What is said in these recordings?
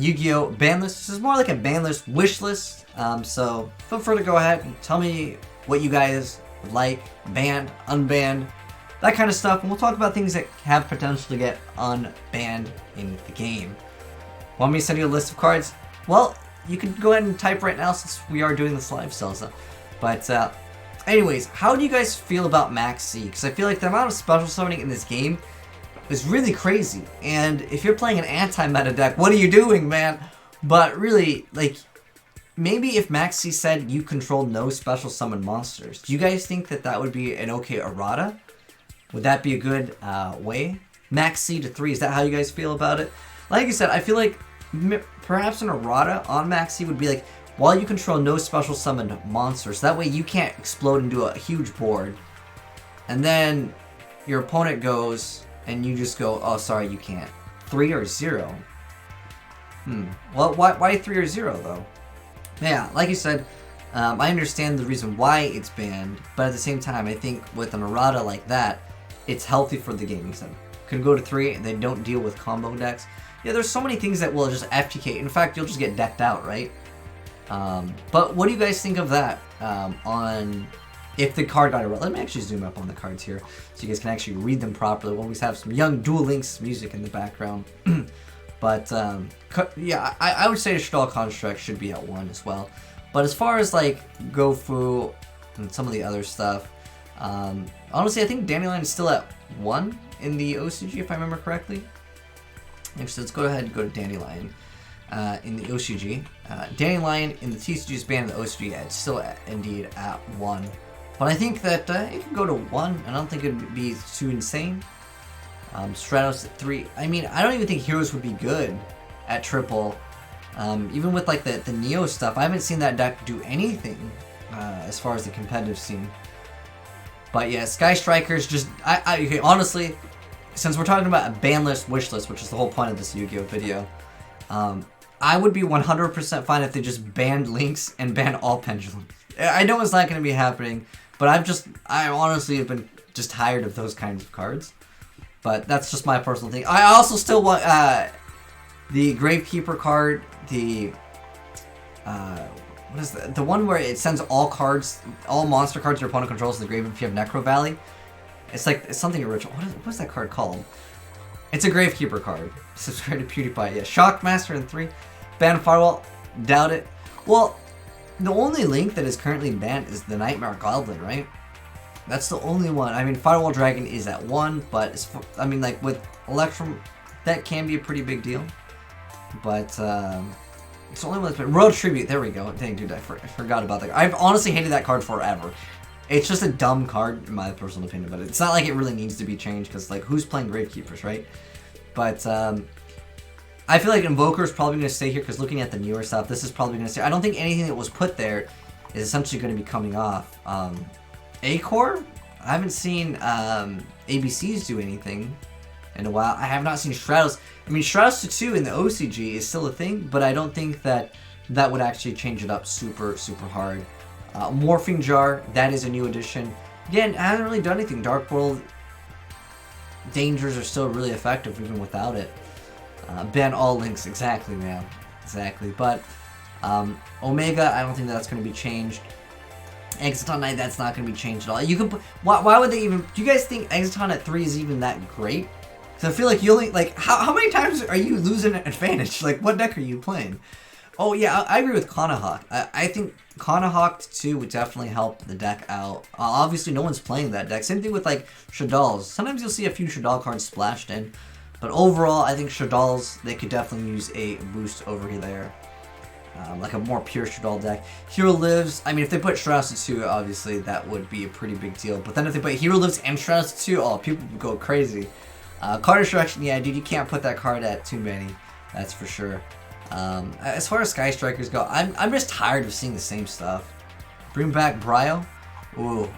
Yu-Gi-Oh! Banlist. This is more like a Banlist wish list. So feel free to go ahead and tell me what you guys would like, banned, unbanned, that kind of stuff. And we'll talk about things that have potential to get unbanned in the game. Want me to send you a list of cards? Well, you can go ahead and type right now since we are doing this live sell stuff. But anyways, how do you guys feel about Max C? Because I feel like the amount of special summoning in this game is really crazy. And if you're playing an anti-meta deck, what are you doing, man? But really, like, maybe if Max C said you control no special summon monsters, do you guys think that that would be an okay errata? Would that be a good way? Max C to 3, is that how you guys feel about it? Like I said, I feel like perhaps an errata on Max C would be like, while you control no special summoned monsters, that way you can't explode into a huge board. And then your opponent goes, and you just go, oh, sorry, you can't. 3 or 0? Well, why 3 or 0, though? Yeah, like you said, I understand the reason why it's banned, but at the same time, I think with an errata like that, it's healthy for the game. So can go to 3, and they don't deal with combo decks. Yeah, there's so many things that will just FTK. In fact, you'll just get decked out, right? But what do you guys think of that on if the card got errata? Let me actually zoom up on the cards here so you guys can actually read them properly. We'll always have some young Duel Links music in the background. But yeah, I would say a Shaddoll Construct should be at 1 as well. But as far as like Gofu and some of the other stuff, honestly, I think Dandelion is still at 1 in the OCG if I remember correctly. Actually, let's go ahead and go to Dandelion in the OCG. Dandelion in the TCG is banned in the OCG. Yeah, it's still indeed at 1. But I think that it can go to 1. I don't think it would be too insane. Stratos at 3. I mean, I don't even think Heroes would be good at triple. Even with like the Neo stuff, I haven't seen that deck do anything as far as the competitive scene. But yeah, Sky Strikers just... okay, honestly, since we're talking about a ban list, wish list, which is the whole point of this Yu-Gi-Oh video, I would be 100% fine if they just banned Links and banned all Pendulums. I know it's not going to be happening, but I honestly have been just tired of those kinds of cards. But that's just my personal thing. I also still want the Gravekeeper card, the what is that? The one where it sends all cards, all monster cards your opponent controls to the grave if you have Necro Valley. It's like it's something original. What is that card called? It's a Gravekeeper card. Subscribe to PewDiePie. Yeah, Shockmaster in 3. Ban Firewall. Doubt it. Well, the only link that is currently banned is the Nightmare Goblin, right? That's the only one. I mean, Firewall Dragon is at 1, but I mean, like with Electrum, that can be a pretty big deal. But it's the only one that's been Royal Tribute. There we go. Dang, dude, I forgot about that. I've honestly hated that card forever. It's just a dumb card, in my personal opinion, but it's not like it really needs to be changed, because, like, who's playing Gravekeepers, right? But, I feel like Invoker is probably going to stay here, because looking at the newer stuff, this is probably going to stay. I don't think anything that was put there is essentially going to be coming off. A-Core? I haven't seen, ABCs do anything in a while. I have not seen Stratos. I mean, Stratos to 2 in the OCG is still a thing, but I don't think that that would actually change it up super, super hard. Morphing Jar, that is a new addition. Again, it hasn't really done anything. Dark World dangers are still really effective even without it. Ban all links, exactly, man. Exactly. But Omega, I don't think that's going to be changed. Exiton Knight, that's not going to be changed at all. You can put, why would they even... Do you guys think Exiton at 3 is even that great? Because I feel like you only... Like, how many times are you losing an advantage? Like, what deck are you playing? Oh, yeah, I agree with Kanahawk. I think Kanahawk 2 would definitely help the deck out. Obviously, no one's playing that deck. Same thing with, like, Shaddolls. Sometimes you'll see a few Shaddol cards splashed in. But overall, I think Shaddolls, they could definitely use a boost over there. Like a more pure Shaddoll deck. Hero Lives, I mean, if they put Stratos 2, obviously, that would be a pretty big deal. But then if they put Hero Lives and Stratos 2, oh, people would go crazy. Card Destruction, yeah, dude, you can't put that card at too many. That's for sure. As far as Sky Strikers go, I'm just tired of seeing the same stuff. Bring back Bryo? Ooh.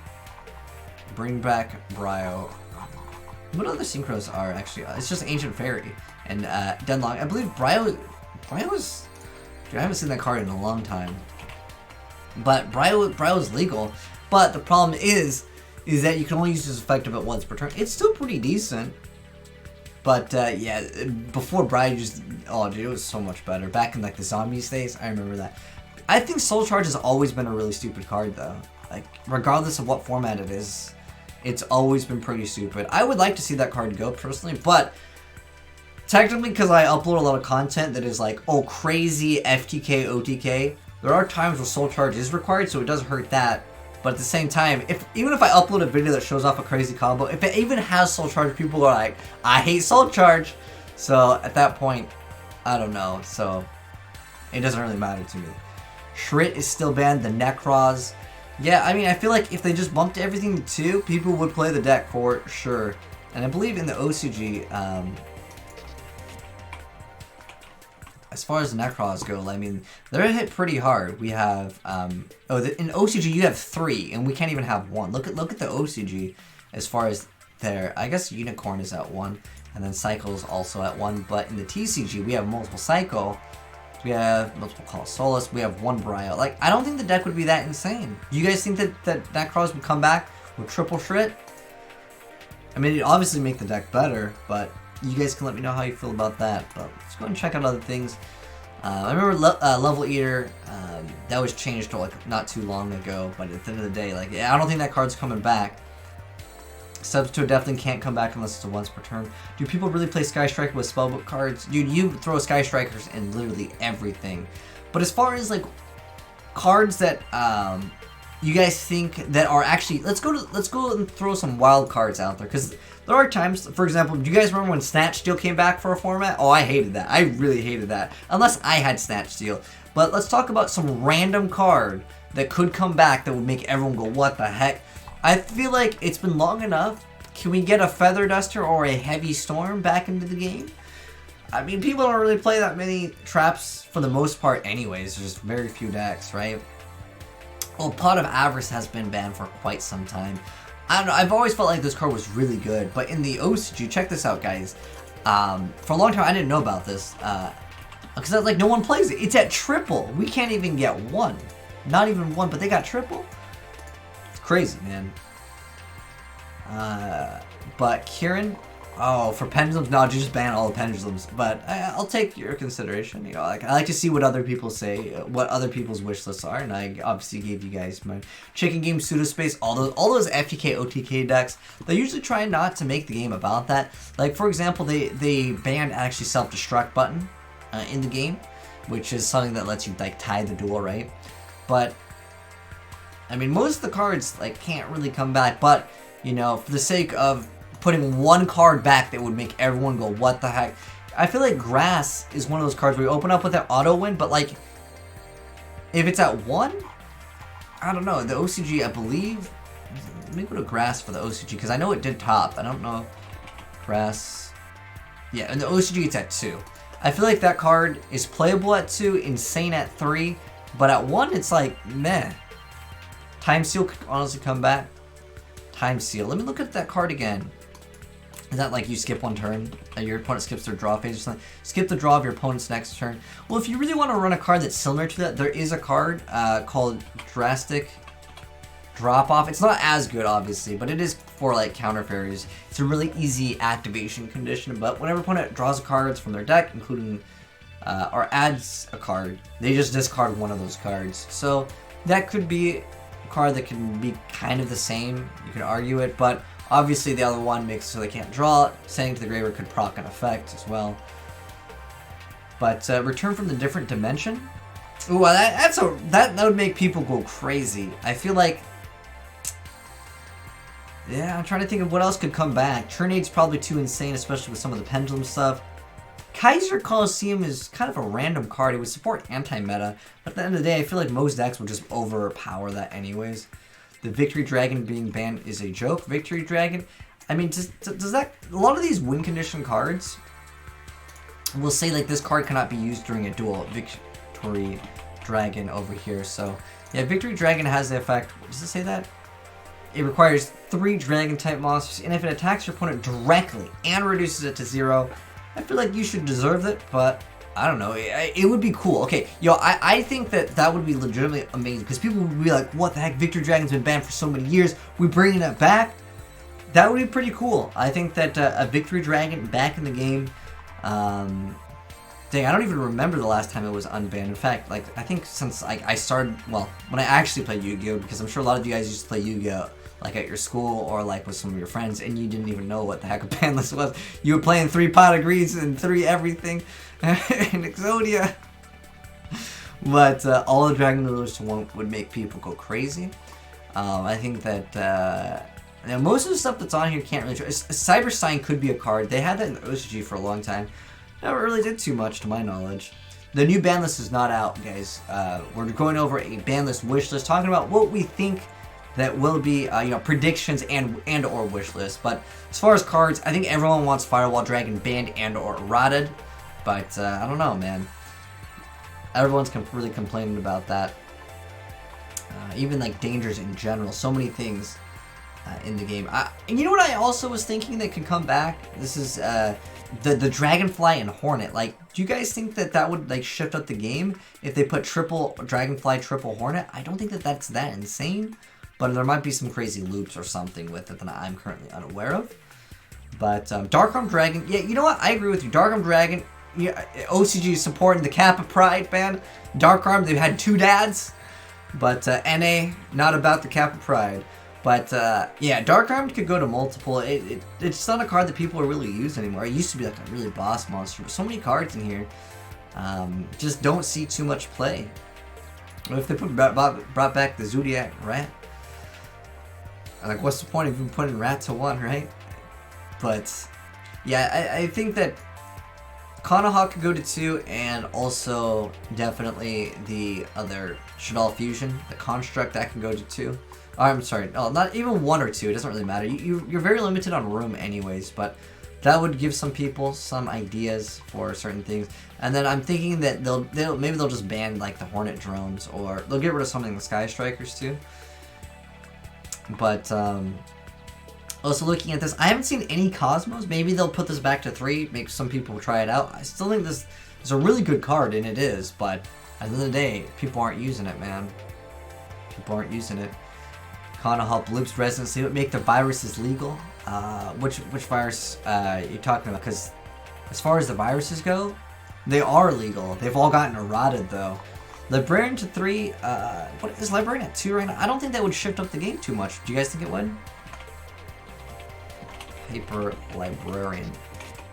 Bring back Bryo. What other synchros are actually? It's just Ancient Fairy and Deadlock. I believe Bryo's... Dude, I haven't seen that card in a long time. But Bryo's legal. But the problem is that you can only use this effective at once per turn. It's still pretty decent. But yeah, before Bride just, oh dude, it was so much better. Back in like the zombies days, I remember that. I think Soul Charge has always been a really stupid card though. Like, regardless of what format it is, it's always been pretty stupid. I would like to see that card go personally, but technically because I upload a lot of content that is like, oh, crazy FTK, OTK, there are times where Soul Charge is required, so it does hurt that. But at the same time, even if I upload a video that shows off a crazy combo, if it even has Soul Charge, people are like, I hate Soul Charge. So at that point, I don't know. So it doesn't really matter to me. Shrit is still banned. The Necros. Yeah, I mean, I feel like if they just bumped everything to 2, people would play the deck for sure. And I believe in the OCG, as far as the Necros go, I mean, they're hit pretty hard. We have, in OCG you have 3, and we can't even have 1. Look at the OCG as far as there. I guess Unicorn is at 1, and then Cycle is also at 1. But in the TCG, we have multiple Cycle, we have multiple Call Solace, we have 1 Brio. Like, I don't think the deck would be that insane. Do you guys think that Necros would come back with triple Shrit? I mean, it'd obviously make the deck better, but you guys can let me know how you feel about that. But let's go and check out other things. I remember Level Eater, that was changed to like not too long ago, but at the end of the day, like, yeah, I don't think that card's coming back. Substitute definitely can't come back unless it's a once per turn. Do people really play Sky Striker with spellbook cards? Dude, you throw Sky Strikers in literally everything. But as far as like cards that you guys think that are actually, let's go and throw some wild cards out there, because there are times, for example, do you guys remember when Snatch Steal came back for a format? Oh, I hated that. I really hated that. Unless I had Snatch Steal. But let's talk about some random card that could come back that would make everyone go, what the heck? I feel like it's been long enough. Can we get a Feather Duster or a Heavy Storm back into the game? I mean, people don't really play that many traps for the most part anyways. There's just very few decks, right? Well, Pot of Avarice has been banned for quite some time. I don't know, I've always felt like this card was really good, but in the OCG, check this out, guys. For a long time, I didn't know about this, because like no one plays it. It's at triple. We can't even get 1. Not even 1, but they got triple? It's crazy, man. But Kieran, oh, for pendulums, no, just ban all the pendulums. But I'll take your consideration. You know, like, I like to see what other people say, what other people's wish lists are, and I obviously gave you guys my Chicken Game, Pseudospace, all those FTK, OTK decks. They usually try not to make the game about that. Like, for example, they banned actually self-destruct button in the game, which is something that lets you like tie the duel, right? But I mean, most of the cards like can't really come back, but you know, for the sake of putting 1 card back that would make everyone go, what the heck? I feel like Grass is one of those cards where you open up with that auto win, but like, if it's at 1, I don't know. The OCG, I believe, let me go to Grass for the OCG, because I know it did top. I don't know. Grass. Yeah, and the OCG, it's at 2. I feel like that card is playable at 2, insane at 3, but at 1, it's like, meh. Time Seal could honestly come back. Time Seal. Let me look at that card again. Is that like you skip 1 turn? Your opponent skips their draw phase or something? Skip the draw of your opponent's next turn. Well, if you really want to run a card that's similar to that, there is a card called Drastic Drop Off. It's not as good, obviously, but it is for like counter fairies. It's a really easy activation condition, but whenever opponent draws cards from their deck, including or adds a card, they just discard 1 of those cards. So that could be a card that can be kind of the same. You could argue it, but obviously the other one makes it so they can't draw it. Sending to the graveyard could proc an effect as well. But Return from the Different Dimension. Ooh, that would make people go crazy. I feel like, yeah, I'm trying to think of what else could come back. Turnade's probably too insane, especially with some of the pendulum stuff. Kaiser Coliseum is kind of a random card. It would support anti-meta, but at the end of the day, I feel like most decks would just overpower that anyways. The Victory Dragon being banned is a joke. Victory Dragon, I mean, does that, a lot of these win condition cards will say like this card cannot be used during a duel. Victory Dragon over here. So yeah, Victory Dragon has the effect, does it say that? It requires 3 dragon type monsters, and if it attacks your opponent directly and reduces it to 0, I feel like you should deserve it, but I don't know, it would be cool. Okay, yo, I think that would be legitimately amazing, because people would be like, what the heck, Victory Dragon's been banned for so many years, we're bringing it back? that would be pretty cool. I think that a Victory Dragon back in the game. Dang, I don't even remember the last time it was unbanned. In fact, like, I think since I started, well, when I actually played Yu-Gi-Oh, because I'm sure a lot of you guys used to play Yu-Gi-Oh, like at your school or like with some of your friends, and you didn't even know what the heck a Banlist was. You were playing 3 pot of greens and 3 everything, and Exodia. But all the Dragon Rulers would make people go crazy. I think that now most of the stuff that's on here can't really. Cyber Sign could be a card. They had that in the OCG for a long time. Never really did too much to my knowledge. The new ban list is not out, guys. We're going over a ban list wish list, talking about what we think that will be, you know, predictions and or wish list. But as far as cards, I think everyone wants Firewall Dragon banned and or rotted. But I don't know, man. Everyone's really complaining about that. Even like dangers in general, so many things in the game. And you know what I also was thinking that could come back? This is the Dragonfly and Hornet. Like, do you guys think that that would like shift up the game if they put triple Dragonfly, triple Hornet? I don't think that that's that insane, but there might be some crazy loops or something with it that I'm currently unaware of. But Dark-Armed Dragon, yeah, you know what? I agree with you. Dark-Armed Dragon, yeah, OCG is supporting the Kappa Pride band. Dark-Armed, they've had 2 dads, but NA, not about the Kappa Pride. But, yeah, Dark-Armed could go to multiple. It's not a card that people are really using anymore. It used to be like a really boss monster, but so many cards in here just don't see too much play. What if they brought back the Zodiac Rat? Like, what's the point of even putting Rat to 1, right? But, yeah, I think that Kanahawk could go to 2, and also definitely the other Shadal Fusion, the Construct, that can go to 2. Oh, I'm sorry, oh, not even 1 or 2, it doesn't really matter. You're very limited on room anyways, but that would give some people some ideas for certain things. And then I'm thinking that maybe they'll just ban like the Hornet drones, or they'll get rid of something like the Sky Strikers too. But also looking at this, I haven't seen any Cosmos. Maybe they'll put this back to 3, make some people try it out. I still think this is a really good card, and it is, but at the end of the day, people aren't using it, man. People aren't using it. Kanahawk loops residency would make the viruses legal. Which virus you're talking about? Because as far as the viruses go, they are legal. They've all gotten eroded though. Librarian to 3. What is Librarian at 2 right now? I don't think that would shift up the game too much. Do you guys think it would? Paper Librarian.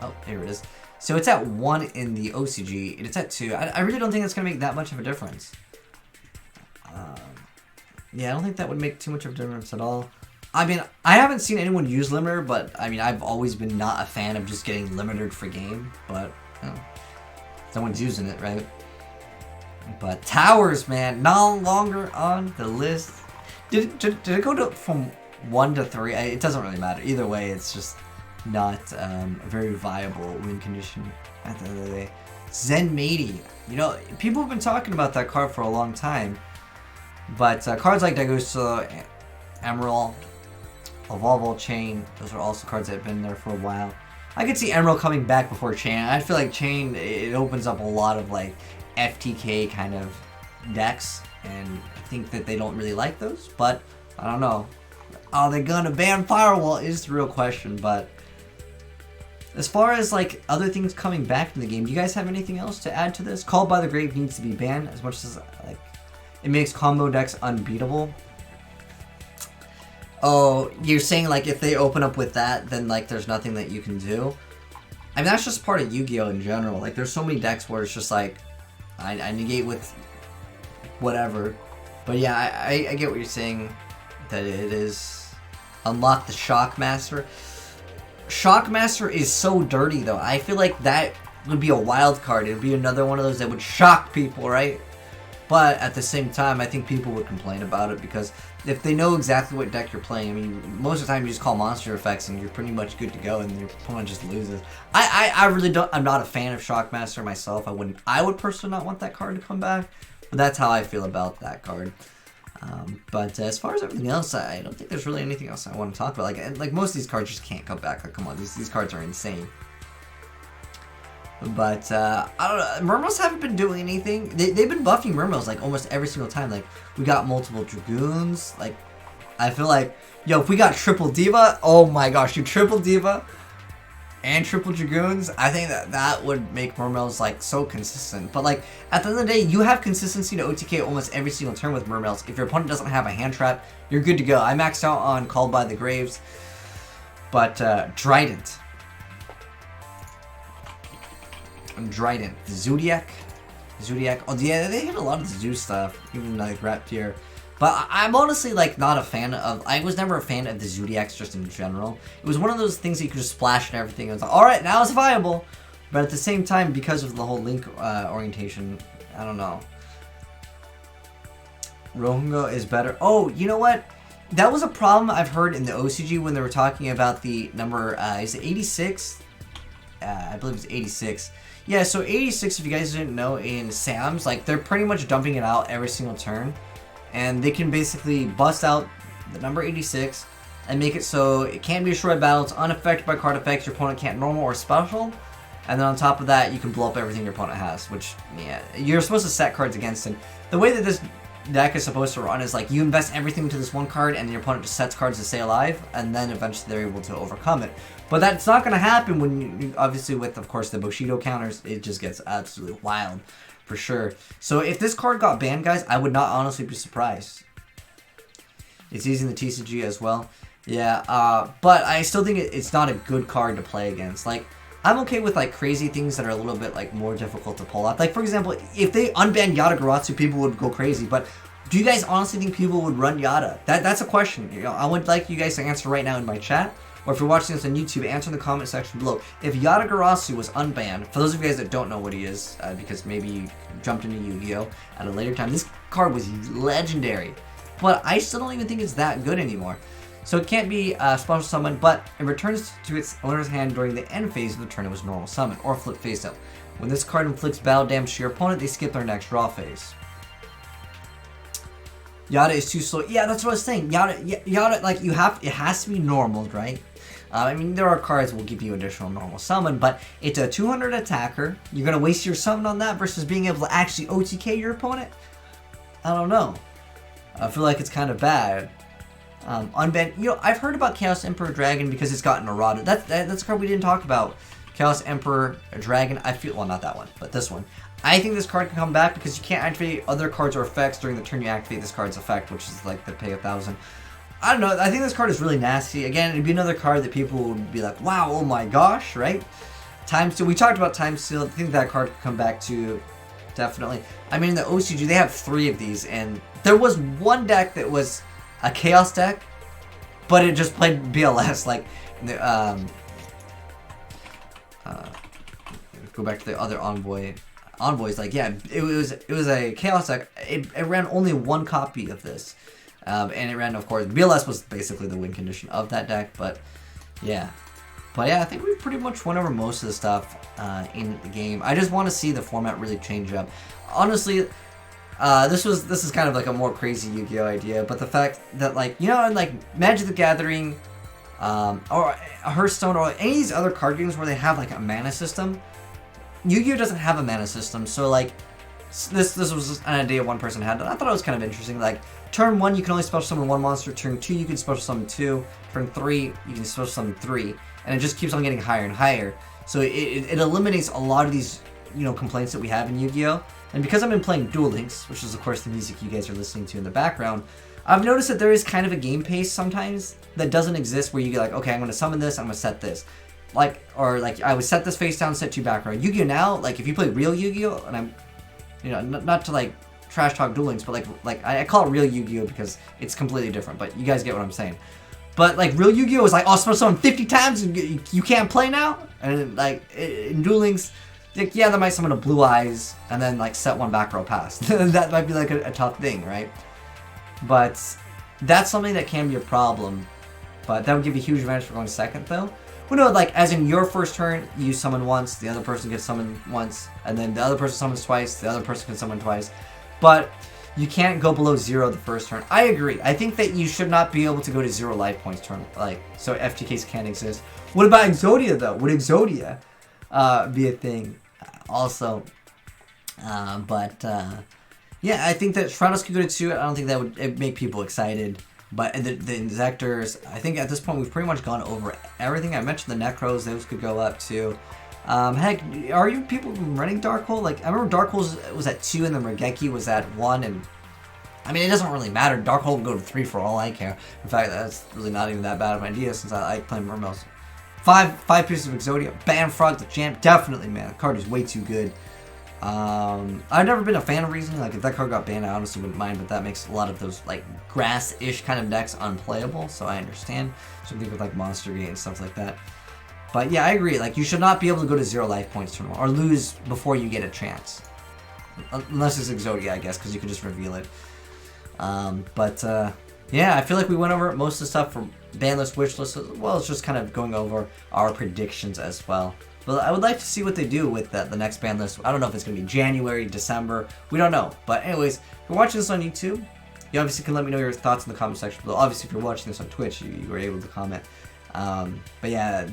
Oh, here it is. So it's at 1 in the OCG, and it's at 2. I really don't think it's going to make that much of a difference. Yeah, I don't think that would make too much of a difference at all. I mean, I haven't seen anyone use Limiter, but I mean, I've always been not a fan of just getting limitered for game, but you know, someone's using it, right? But Towers, man, no longer on the list. Did it go from 1 to 3? It doesn't really matter. Either way, it's just not a very viable win condition at the end of the day. Zen Matey. You know, people have been talking about that card for a long time. But cards like Dagusto, Emerald, Evolvo Chain, those are also cards that have been there for a while. I could see Emerald coming back before Chain. I feel like Chain, it opens up a lot of like FTK kind of decks, and I think that they don't really like those, but I don't know. Are they gonna ban Firewall is the real question, but as far as like other things coming back in the game, do you guys have anything else to add to this? Called by the Grave needs to be banned as much as like it makes combo decks unbeatable. Oh, you're saying like if they open up with that, then like there's nothing that you can do? I mean, that's just part of Yu-Gi-Oh! In general. Like there's so many decks where it's just like, I negate with whatever. But yeah, I get what you're saying, that it is unlock the Shockmaster. Shockmaster is so dirty though. I feel like that would be a wild card. It would be another one of those that would shock people, right? But at the same time, I think people would complain about it because if they know exactly what deck you're playing, I mean, most of the time you just call monster effects and you're pretty much good to go and your opponent just loses. I really don't, I'm not a fan of Shockmaster myself. I would personally not want that card to come back, but that's how I feel about that card. But as far as everything else, I don't think there's really anything else I want to talk about. Like most of these cards just can't come back. Like, come on, these cards are insane. But, I don't know, Murmils haven't been doing anything. They've been buffing Murmils, like, almost every single time. Like, we got multiple Dragoons. Like, I feel like, yo, if we got triple diva, oh my gosh, you triple diva and triple dragoons, I think that would make mermails like so consistent. But like at the end of the day, you have consistency to OTK almost every single turn with mermails. If your opponent doesn't have a hand trap, you're good to go. I maxed out on Called by the Graves, but Trident, the Zodiac. Oh yeah, they hit a lot of the Zoo stuff, even like rap tier. But I'm honestly like not a fan of. I was never a fan of the Zodiacs just in general. It was one of those things that you could just splash and everything. It was like, all right, now it's viable. But at the same time, because of the whole link orientation, I don't know. Rohunga is better. Oh, you know what? That was a problem I've heard in the OCG when they were talking about the number. Is it 86? I believe it's 86. Yeah, so 86. If you guys didn't know, in Sam's, like they're pretty much dumping it out every single turn. And they can basically bust out the number 86 and make it so it can't be destroyed by battle, it's unaffected by card effects, your opponent can't normal or special. And then on top of that, you can blow up everything your opponent has, which, yeah, you're supposed to set cards against it. The way that this deck is supposed to run is like you invest everything into this one card and your opponent just sets cards to stay alive, and then eventually they're able to overcome it. But that's not going to happen when you, obviously with, of course, the Bushido counters, it just gets absolutely wild. For sure. So if this card got banned, guys, I would not honestly be surprised. It's using the TCG as well. Yeah, but I still think it's not a good card to play against. Like, I'm okay with like crazy things that are a little bit like more difficult to pull off. Like, for example, if they unbanned Yatagarasu, people would go crazy. But do you guys honestly think people would run Yata? That's a question. You know, I would like you guys to answer right now in my chat. Or if you're watching this on YouTube, answer in the comment section below. If Yatagarasu was unbanned, for those of you guys that don't know what he is, because maybe you jumped into Yu-Gi-Oh! At a later time, this card was legendary. But I still don't even think it's that good anymore. So it can't be special summon, but it returns to its owner's hand during the end phase of the turn it was normal summon, or flip face up. When this card inflicts battle damage to your opponent, they skip their next draw phase. Yata is too slow. Yeah, that's what I was saying. Yata, like it has to be normal, right? I mean, there are cards that will give you additional normal summon, but it's a 200 attacker. You're going to waste your summon on that versus being able to actually OTK your opponent? I don't know. I feel like it's kind of bad. Unbanned. You know, I've heard about Chaos Emperor Dragon because it's gotten errata. That's a card we didn't talk about. Chaos Emperor Dragon. I feel, well, not that one, but this one. I think this card can come back because you can't activate other cards or effects during the turn you activate this card's effect, which is like the pay 1,000. I don't know, I think this card is really nasty. Again, it'd be another card that people would be like, wow, oh my gosh, right? Time Steal, we talked about Time Steal. I think that card could come back to, definitely. I mean, in the OCG, they have 3 of these, and there was one deck that was a Chaos deck, but it just played BLS, like, go back to the other Envoys, like, yeah, it was a Chaos deck. It ran only 1 copy of this. And it ran, of course, BLS was basically the win condition of that deck, but yeah. But yeah, I think we pretty much went over most of the stuff in the game. I just want to see the format really change up. Honestly, this is kind of like a more crazy Yu-Gi-Oh idea, but the fact that, like, you know, in like Magic the Gathering, or Hearthstone, or any of these other card games where they have like a mana system, Yu-Gi-Oh doesn't have a mana system, so like, this was just an idea one person had, and I thought it was kind of interesting. Like, turn 1, you can only special summon 1 monster. Turn 2, you can special summon 2. Turn 3, you can special summon 3. And it just keeps on getting higher and higher. So it eliminates a lot of these, you know, complaints that we have in Yu-Gi-Oh! And because I've been playing Duel Links, which is of course the music you guys are listening to in the background, I've noticed that there is kind of a game pace sometimes that doesn't exist where you get like, okay, I'm going to summon this, I'm going to set this. Like, or like, I would set this face down, set 2 background. Yu-Gi-Oh! Now, like, if you play real Yu-Gi-Oh! And I'm, you know, not to like trash talk Duel Links, but like I call it real Yu-Gi-Oh! Because it's completely different, but you guys get what I'm saying. But like real Yu-Gi-Oh! Is like, oh, special summon 50 times and you can't play now? And like, in Duel Links, like, yeah, they might summon a Blue Eyes and then like set 1 back row pass. That might be like a tough thing, right? But that's something that can be a problem. But that would give you a huge advantage for going second, though. Well, no, like, as in your first turn, you summon once, the other person gets summoned once, and then the other person summons twice, the other person can summon twice. But you can't go below 0 the first turn. I agree. I think that you should not be able to go to 0 life points turn, like, so FTKs can't exist. What about Exodia, though? Would Exodia be a thing also? Yeah, I think that Stratos could go to 2. I don't think that would make people excited. But the Inzectors, I think at this point we've pretty much gone over everything. I mentioned the Necros, those could go up too. Heck, are you people running Darkhold? Like, I remember Darkhold was at 2 and then Regeki was at 1, and I mean, it doesn't really matter. Darkhold will go to 3 for all I care. In fact, that's really not even that bad of an idea since I like playing Mermails. 5 pieces of Exodia. Ban Frog the champ. Definitely, man. The card is way too good. I've never been a fan of Reasoning. Like, if that card got banned, I honestly wouldn't mind, but that makes a lot of those, like, grass-ish kind of decks unplayable, so I understand. So I think with, like, Monster Gate and stuff like that. But, yeah, I agree. Like, you should not be able to go to 0 life points turn 1, or lose before you get a chance. Unless it's Exodia, I guess, because you can just reveal it. Yeah, I feel like we went over most of the stuff for Banlist, Wishlist, as well as just kind of going over our predictions as well. But I would like to see what they do with the next ban list. I don't know if it's going to be January, December. We don't know. But anyways, if you're watching this on YouTube, you obviously can let me know your thoughts in the comment section below. Obviously, if you're watching this on Twitch, you were able to comment. But yeah,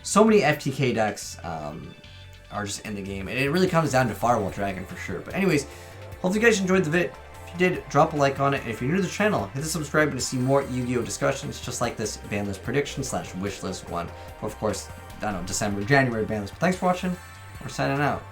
so many FTK decks are just in the game. And it really comes down to Firewall Dragon for sure. But anyways, hopefully you guys enjoyed the vid. If you did, drop a like on it. And if you're new to the channel, hit the subscribe button to see more Yu-Gi-Oh discussions just like this ban list prediction / wishlist one. Or of course, I don't know, December, January ban list. But thanks for watching. We're signing out.